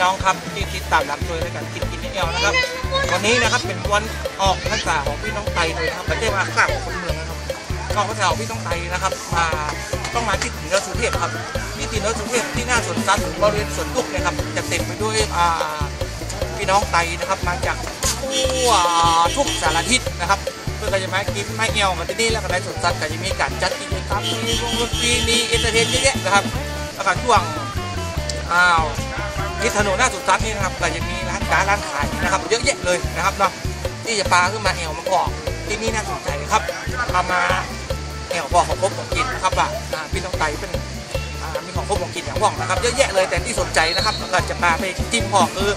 น้องครับที่ติดตามรับชมและกันกินเที่ยวนะครับวันนี้นะครับเป็นวันออกพรรษาของพี่น้องไตเลยนะครับประเทศมาข้างของคนเมืองนะครับออกพรรษาของพี่น้องไตนะครับมาต้องมาที่ถิ่นเนื้อสุเทพครับที่ถิ่นเนื้อสุเทพที่หน้าสวนสัตว์บริเวณสวนลุกนะครับจะเต็มไปด้วยพี่น้องไตนะครับมาจากทั่วทุกสารทิศนะครับเพื่อจะมากินมาเอี่ยวมาที่นี่แล้วก็ในสวนสัตว์ก็จะมีการจัดกิจกรรมมีวงดนตรีมีเอนเตอร์เทนเยอะแยะนะครับแล้วก็ช่วงที่ถนนหน้าสวนสัตว์นี่นะครับก็จะมีร้านร้านขายนะครับเยอะแยะเลยนะครับเนาะที่จะปลาขึ้นมาเอี่ยวมาบอกที่นี่น่าสนใจครับเอามาเอี่ยวบอกของครบของกินนะครับว่าพี่น้องไตเป็นมีของครบของกินอย่างว่องนะครับเยอะแยะเลยแต่ที่สนใจนะครับเราจะพาไปจิ้มห่อคือ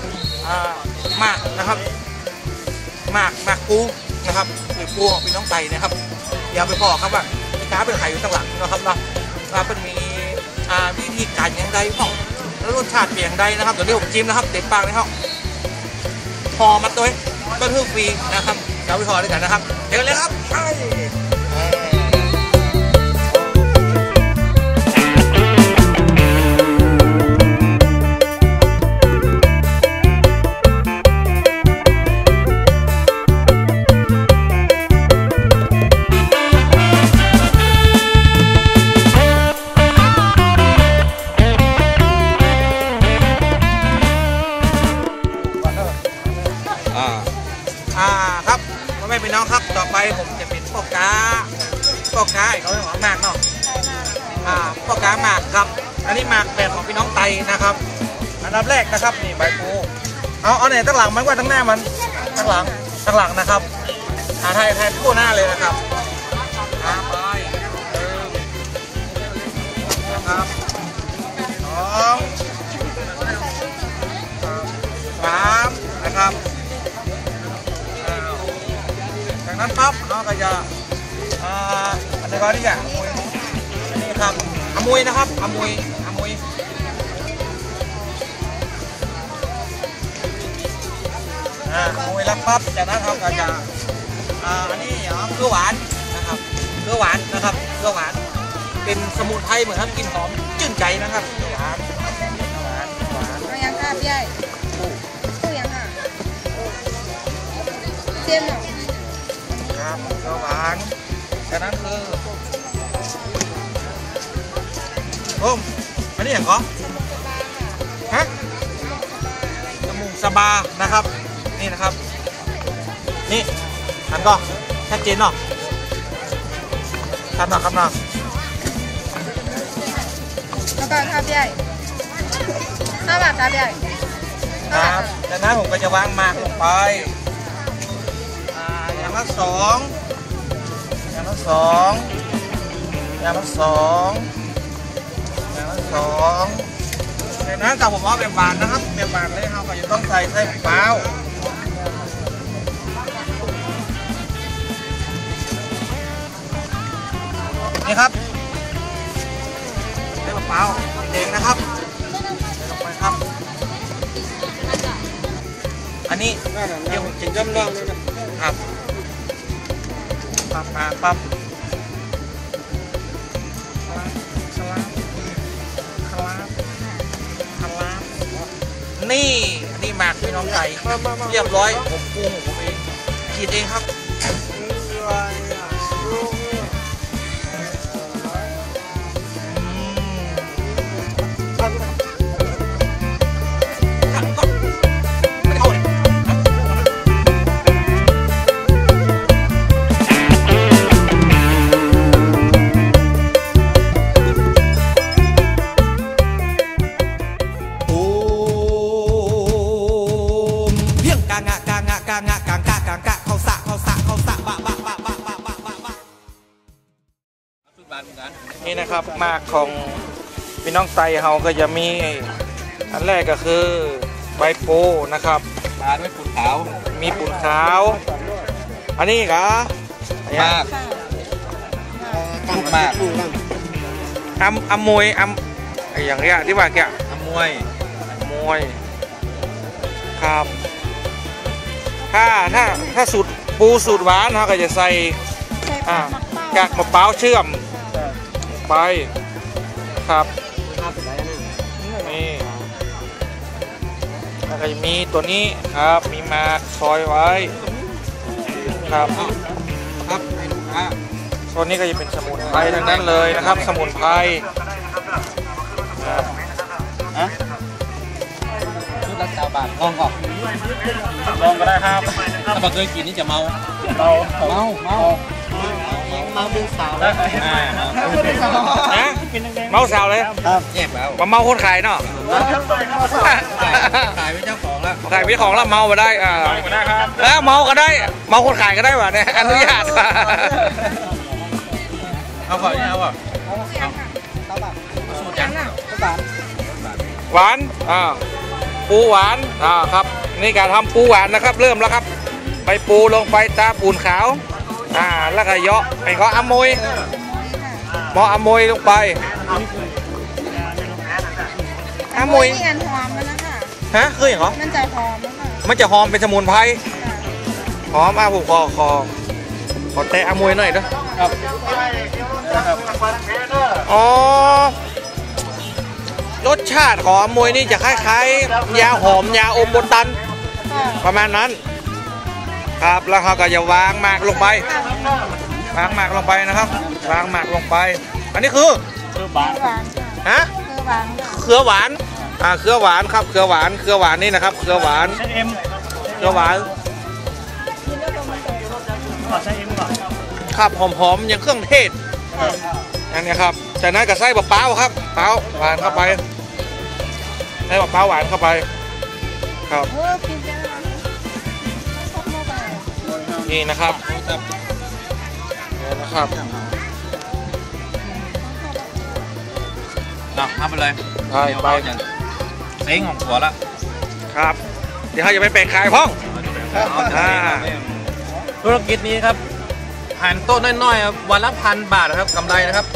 มากนะครับมากปูนะครับหรือปูของพี่น้องไตนะครับเดี๋ยวไปพอครับว่าพี่ค้าเป็นใครอยู่ข้างหลังนะครับเนาะเป็นมีวิธีการอย่างไรบ้างแล้วรสชาติเปลี่ยนใดนะครับเดี๋ยวนี้ผมจิ้มนะครับเต็มปากเลยครับพอมาตัวต้นฮึ่งฟรีนะครับเดี๋ยวไปพอด้วยกันนะครับเดี๋ยวเลยครับครับพ่อแม่พี่น้องครับต่อไปผมจะเป็นพ่อกาเขาเรียกว่าหมากเนาะพ่อกาหมากครับอันนี้หมากแบบของพี่น้องไตนะครับอันดับแรกนะครับนี่ใบปูเอาเนี่ยตั้งหลังมันว่าตั้งหน้ามันตั้งหลังนะครับไทยคู่หน้าเลยนะครับไปนะครับ2 3นะครับจากนั้นปั๊บเราก็จะอันนี้ก็นี่อย่างอันนี้ครับอมวยนะครับอมวยแล้วปั๊บจากนั้นเราก็จะอันนี้เกลือหวานนะครับเกลือหวานเป็นสมุนไพรเหมือนครับกินหอมชื่นใจนะครับเกลือหวานเอายังค่ะพี่ใหญ่ตู้ยังค่ะเจียมหน่อยครับเกลือหวานจากนั้นคืออันนี้อย่างก็ฮะจมูกสบานะครับนี่นะครับนี่ทันก็ชัดเจนเนาะทันเนาะครับเนาะแล้วก็ค่ะพี่ใหญ่5 บาทค่ะพี่ใหญ่ครับจากนั้นผมก็จะวางหมากลงไปอย่างละ2จากนั้นกับผมเอาแบบหวานนะครับแบบหวานเลยเราก็จะต้องใส่มะพร้าวนี่ครับใส่มะพร้าวเองนะครับใส่ลงไปครับอันนี้เดี๋ยวผมจะย่ำล่องเลยนะครับปั๊บนี่หมากพี่น้องไก่เรียบร้อยผมปรุงผมเองคิดเองครับนี่นะครับหมากของพี่น้องไตเฮาก็จะมีอันแรกก็คือใบโพนะครับทาด้วยปูนขาวมีปูนขาวอันนี้ก็มากอมวยอย่างเงี้ยที่ว่าแกอมวยครับถ้าสูตรปูสูตรหวานเขาก็จะใส่กากมะพร้าวเชื่อมไปครับนี่ ก็จะมีตัวนี้ครับมีหมากซอยไว้ครับ ครับให้ลูกค้า โซนนี้ก็จะเป็นสมุนไพรทั้งนั้นเลยนะครับ สมุนไพรครับ ชุดละ9 บาทลองก่อนลองก็ได้ครับถ้าไม่เคยกินนี่จะเมาเมาเป็นสาวแล้วนะเมาสาวเลย ครับแยกแล้ว มาเมาคนขายเนาะ ขายเป็นเจ้าของแล้ว ขายเป็นของแล้วเมามาได้แล้วเมาก็ได้เมาคนขายก็ได้วะเนี่ยอนุญาต เอาก่อนนี่เอาก่อน สูตรยังอ่ะ หวานปูหวานครับนี่การทำปูหวานนะครับเริ่มแล้วครับไปปูลงไปตาปูนขาวแล้วก็เยาะไอ้ก็อมวยหมออมวยลงไปอมวย นี่อันหอมมันนะคะ ฮะคืออย่างเหรอ มันจะหอมนะคะ มันจะหอมเป็นสมุนไพรหอมผมขอแตะอมวยหน่อยด้วยอ๋อรสชาติของอมวยนี่จะคล้ายๆยาหอมยาอมโบตันประมาณนั้นครับแล้วเขาก็จะวางหมากลงไปวางหมากลงไปนะครับวางหมากลงไปอันนี้คือ หวานค่ะ ฮะ หวานค่ะ เครือหวานเครือหวานครับเครือหวานนี่นะครับเครือหวานเครือหวานครับหอมๆอย่างเครื่องเทศอันนี้ครับจากนั้นก็ใส่บะเป้าครับเป้าหวานเข้าไปใส่บะเป้าหวานเข้าไปครับนี่นะครับทำไปเลย ไป เซ้งของหัวละ ครับ เดี๋ยวเขาจะไปแปลงขายพ้อง ธุรกิจนี้ครับหันโต๊ะน้อยๆวันละ1,000 บาทนะครับกำไรนะครับ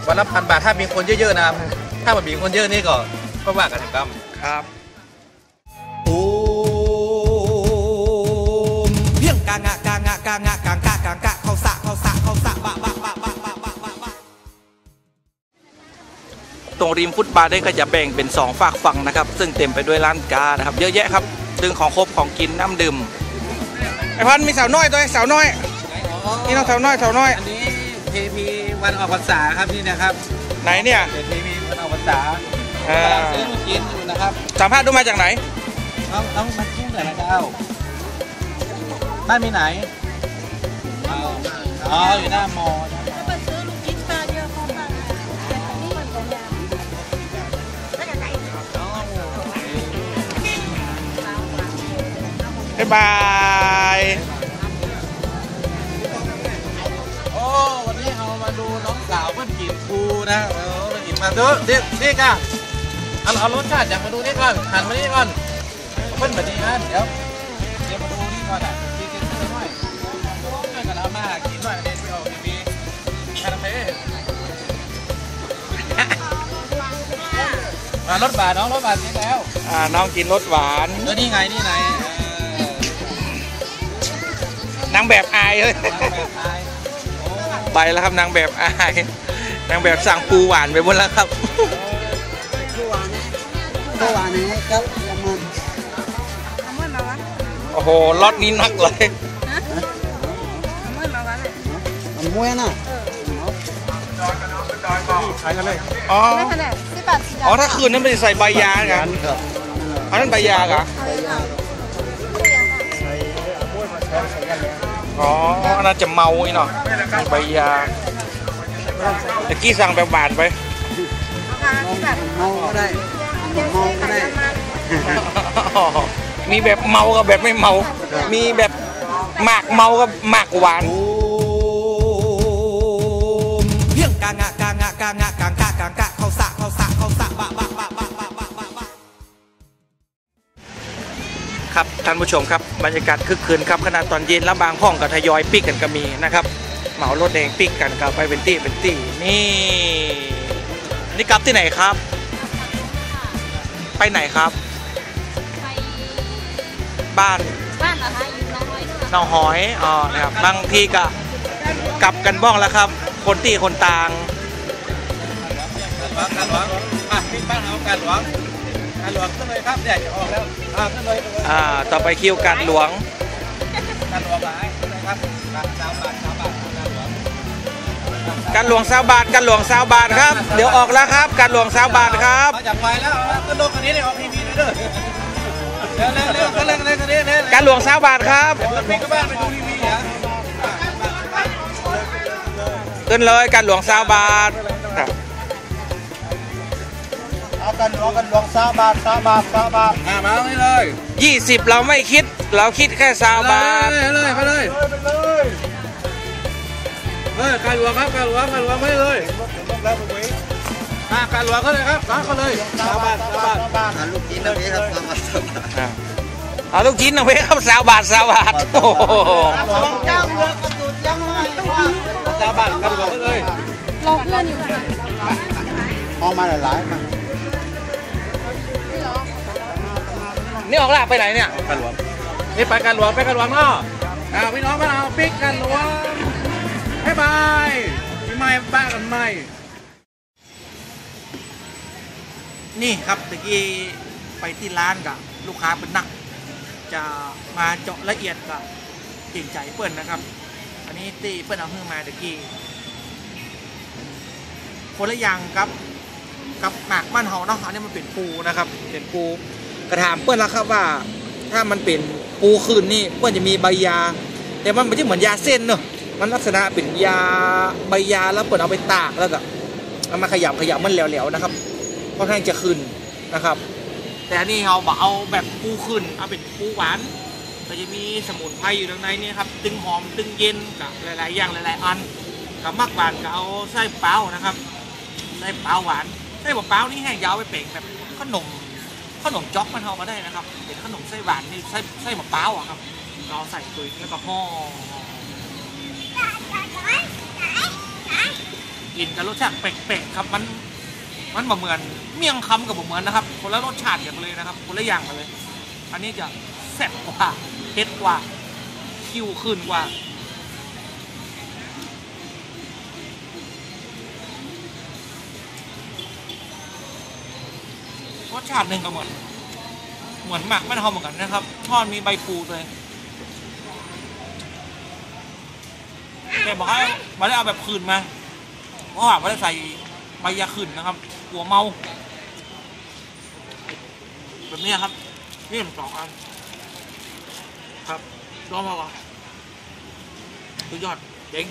วันละ1,000 บาทถ้ามีคนเยอะๆนะครับถ้าแบบมีคนเยอะนี่ก็ว่ากันครับ ครับ โอมเพียงกางะกางะกางะกางกะกางกะเขาสะบะตรงริมฟุตบาทได้ก็จะแบ่งเป็น2ฝากฝั่งนะครับซึ่งเต็มไปด้วยร้านกานะครับเยอะแยะครับดึงของครบของกินน้ำดื่มไอพันมีสาวน้อยด้วยสาวน้อยนี่น้องสาวน้อยอันนี้เทพีวันออกพรรษาครับนี่นะครับ ไหนเนี่ย เทพีวันออกพรรษาซื้อมากินอยู่นะครับ สัมภาษณ์ดูมาจากไหน ต้องมาที่ไหนนะเจ้าบ้านมีไหนอยู่หน้ามอบ๊ายบาย โอ้วันนี้เอามาดูน้องสาวเพื่อนกินปูนะกินมาเถอะนี่กันเอารสชาติอยากมาดูนี่ก่อนหันมานี่ก่อนเพื่อนแบบนี้นะเดี๋ยวมาดูนี่ก่อนกินหน่อยช่วยกันเอามากินหน่อยเด็ดไปออกทีวีคาราเฟ่รสบาทน้องรสบาทกินแล้วน้องกินรสหวาน นี่ไงนางแบบอายเลยไปแล้วครับนางแบบอายนางแบบสั่งปูหวานไปหมดแล้วครับปูหวานนี่ครับมันโอ้โหรถนี้นักเลยมวยน่ะขายกันเลยอ๋อถ้าคืนนั้นมันจะใส่ใบยากันอันนั้นใบยาเหรออ๋อน่าจะเมาอีเนาะใบยาตะกี้สั่งแบบหวานไปเมาก็ได้มีแบบเมากับแบบไม่เมามีแบบหมากเมากับหมากหวานเพียงกางะกางะกางะกางกะกางกะเขาสะบะครับท่านผู้ชมครับบรรยากาศคึกคืนครับขณะตอนเย็นแล้วบางห้องก็ทยอยปิกกันก็มีนะครับเหมารถแดงปิกกันก็ไปเป็นตี้นี่กลับที่ไหนครับไปไหนครับบ้านเหรอคะอยู่น้องหอยนะครับบางทีก็กลับกันบ้องแล้วครับคนที่คนต่างกันหวังปิ้งบ้านเอากันหวัง การหลวงขึ้นเลยครับเนี่ยจะออกแล้วขึ้นเลย ต่อไปคิวการหลวง การหลวงหลายขึ้นเลยครับ3 บาทการหลวง20 บาทการหลวง20 บาทครับเดี๋ยวออกแล้วครับการหลวง20 บาทครับ เขาจับไฟแล้วขึ้นลงคันนี้เลยออกทีวีเลยเด้อเร็วคันเร่งคันนี้เร็ว การหลวง20 บาทครับ รถพี่ก็บ้านไปดูทีวีอ่ะ ขึ้นเลยการหลวง20 บาทครับ เอากันหลวง3 บาทมาเอาเลย 20เราไม่คิดเราคิดแค่20 บาท ไปเลยการหลวงครับการหลวงไม่เลยการหลวงเขาเลยครับร้านเขาเลย3 บาทลูกชิ้นตรงนี้ครับ3 บาทเอาลูกชิ้นเอาไว้ครับ20 บาท20 บาทโอ้โห 3 บาทการหลวงเขาเลย รอเพื่อนอยู่ค่ะ เอามาหลายๆมา นี่เหรอ นี่ออกละไปไหนเนี่ย การหลวงนี่ไปการหลวงเนาะพี่น้องมาเอาปิ๊กการหลวงบ๊ายบายพี่ใหม่บ้ากันใหม่ นี่ครับตะกี้ไปที่ร้านกับลูกค้าเป็นนักจะมาเจาะละเอียดกับเก่งใจเปิ้ลนะครับอันนี้ตีเปิ้ลเอาขึ้นมาตะกี้คนละอย่างกับหมากบ้านเฮาเนาะอันนี้มันเป็นปูนะครับเป็นปูกระถามเปิ้ลแล้วครับว่าถ้ามันเป็นปูคืนนี่เปิ้ลจะมีใบยาแต่มันไม่ใช่เหมือนยาเส้นเนอะมันลักษณะเป็นยาใบยาแล้วเปิ้ลเอาไปตากแล้วก็เอามาขยำมันเหลวๆนะครับค่อนข้างจะคืนนะครับแต่อันนี้เราเอาแบบปูคืนเอาเป็นปูหวานก็จะมีสมุนไพรอยู่ตรงในนี่ครับตึงหอมตึงเย็นกับหลายๆอย่างหลายๆอันกับมากหวานก็เอาไส้เปล่านะครับไส้เปล่าหวานไส้เปล่านี่แห้งยาวไปเป่งแบบขนมจ๊อกมันเอามาได้นะครับเป็นขนมไส้หวานนี่ไส้มะพร้าวอะครับเราใส่ตุยแล้วก็ห่อกินกับรสชาติเป๊กๆครับมันเหมือนเมี่ยงคำกับเหมือนนะครับคนละรสชาติกันเลยนะครับคนละอย่างกันเลยอันนี้จะแซ่บกว่าเผ็ดกว่าคิวขึ้นกว่ารสชาติหนึ่งก็เหมือนหมักไม่ทำเหมือนกันนะครับทอดมีใบปูเลยแต่บอกให้มาได้เอาแบบคืนมาเพราะว่าไม่ได้ใส่ใบยาคืนนะครับกลัวเมาแบบนี้ครับนี่มัน2 อันครับลองมาก่อนสุดยอดเจ๋ง